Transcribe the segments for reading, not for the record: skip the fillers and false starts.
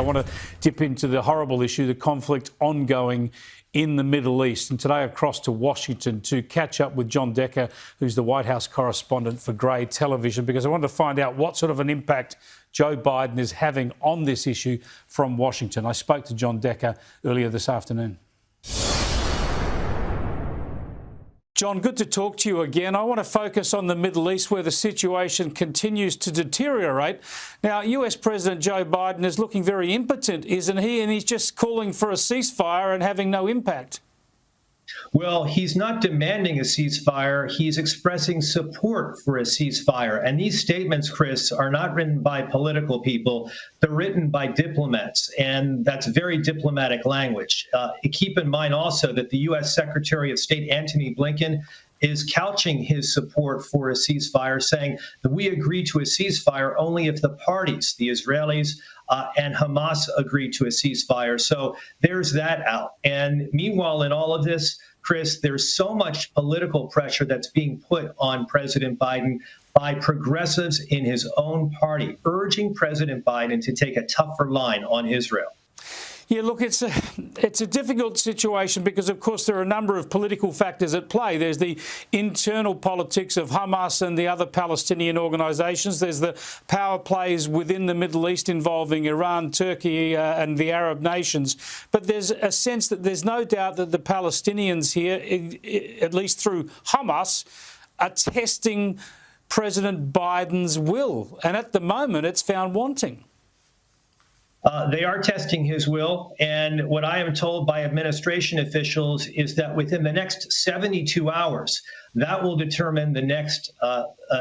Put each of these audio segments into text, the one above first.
want to dip into the horrible issue, the conflict ongoing in the Middle East. And today across to Washington to catch up with John Decker, who's the White House correspondent for Grey Television, because I wanted to find out what sort of an impact Joe Biden is having on this issue from Washington. I spoke to John Decker earlier this afternoon. John, good to talk to you again. I want to focus on the Middle East, where the situation continues to deteriorate. Now, US President Joe Biden is looking very impotent, isn't he? And he's just calling for a ceasefire and having no impact. Well, he's not demanding a ceasefire. He's expressing support for a ceasefire. And these statements, Chris, are not written by political people. They're written by diplomats. And that's very diplomatic language. Keep in mind also that the U.S. Secretary of State Antony Blinken is couching his support for a ceasefire, saying that we agree to a ceasefire only if the parties, the Israelis and Hamas, agree to a ceasefire. So there's that out. And meanwhile, in all of this, Chris, there's so much political pressure that's being put on President Biden by progressives in his own party, urging President Biden to take a tougher line on Israel. Yeah, look, it's a difficult situation because, of course, there are a number of political factors at play. There's the internal politics of Hamas and the other Palestinian organisations. There's the power plays within the Middle East involving Iran, Turkey and the Arab nations. But there's a sense that there's no doubt that the Palestinians here, at least through Hamas, are testing President Biden's will. And at the moment, it's found wanting. They are testing his will, and what I am told by administration officials is that within the next 72 hours, that will determine the next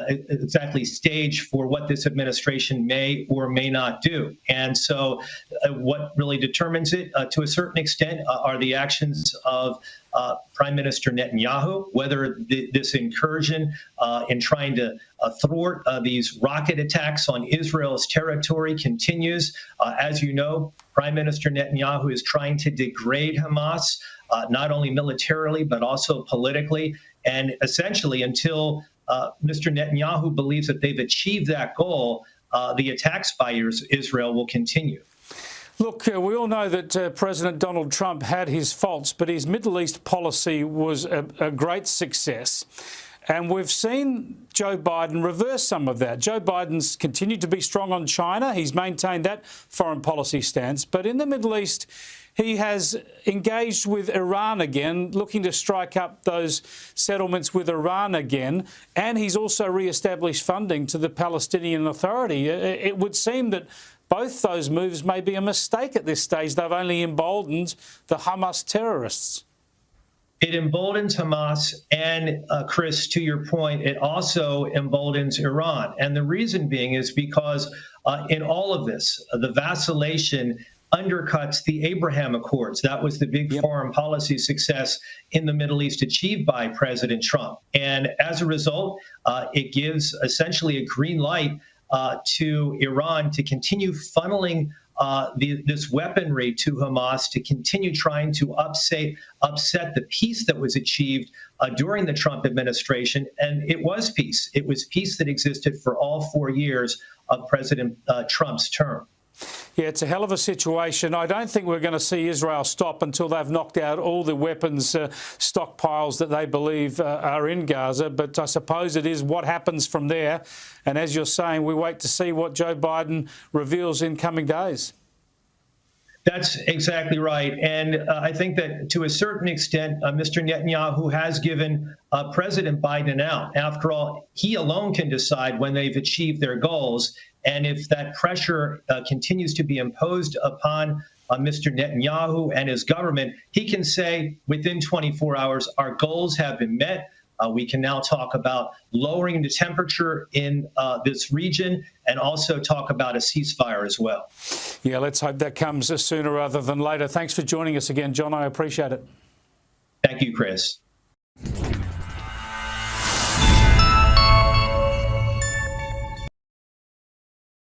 exactly stage for what this administration may or may not do. And so what really determines it, to a certain extent, are the actions of Prime Minister Netanyahu, whether this incursion in trying to thwart these rocket attacks on Israel's territory continues. As you know, Prime Minister Netanyahu is trying to degrade Hamas, not only militarily, but also politically. And essentially, until Mr. Netanyahu believes that they've achieved that goal, the attacks by Israel will continue. Look, we all know that President Donald Trump had his faults, but his Middle East policy was a great success. And we've seen Joe Biden reverse some of that. Joe Biden's continued to be strong on China. He's maintained that foreign policy stance. But in the Middle East, he has engaged with Iran again, looking to strike up those settlements with Iran again. And he's also re-established funding to the Palestinian Authority. It would seem that both those moves may be a mistake at this stage. They've only emboldened the Hamas terrorists. It emboldens Hamas, and Chris, to your point, it also emboldens Iran. And the reason being is because in all of this, the vacillation undercuts the Abraham Accords. That was the big foreign policy success in the Middle East achieved by President Trump. And as a result, it gives essentially a green light to Iran to continue funneling this weaponry to Hamas, to continue trying to upset the peace that was achieved during the Trump administration. And it was peace. It was peace that existed for all 4 years of President Trump's term. Yeah, it's a hell of a situation. I don't think we're going to see Israel stop until they've knocked out all the weapons stockpiles that they believe are in Gaza. But I suppose it is what happens from there. And as you're saying, we wait to see what Joe Biden reveals in coming days. That's exactly right. And I think that to a certain extent, Mr. Netanyahu has given President Biden out. After all, he alone can decide when they've achieved their goals. And if that pressure continues to be imposed upon Mr. Netanyahu and his government, he can say within 24 hours, our goals have been met. We can now talk about lowering the temperature in this region and also talk about a ceasefire as well. Yeah, let's hope that comes sooner rather than later. Thanks for joining us again, John. I appreciate it. Thank you, Chris.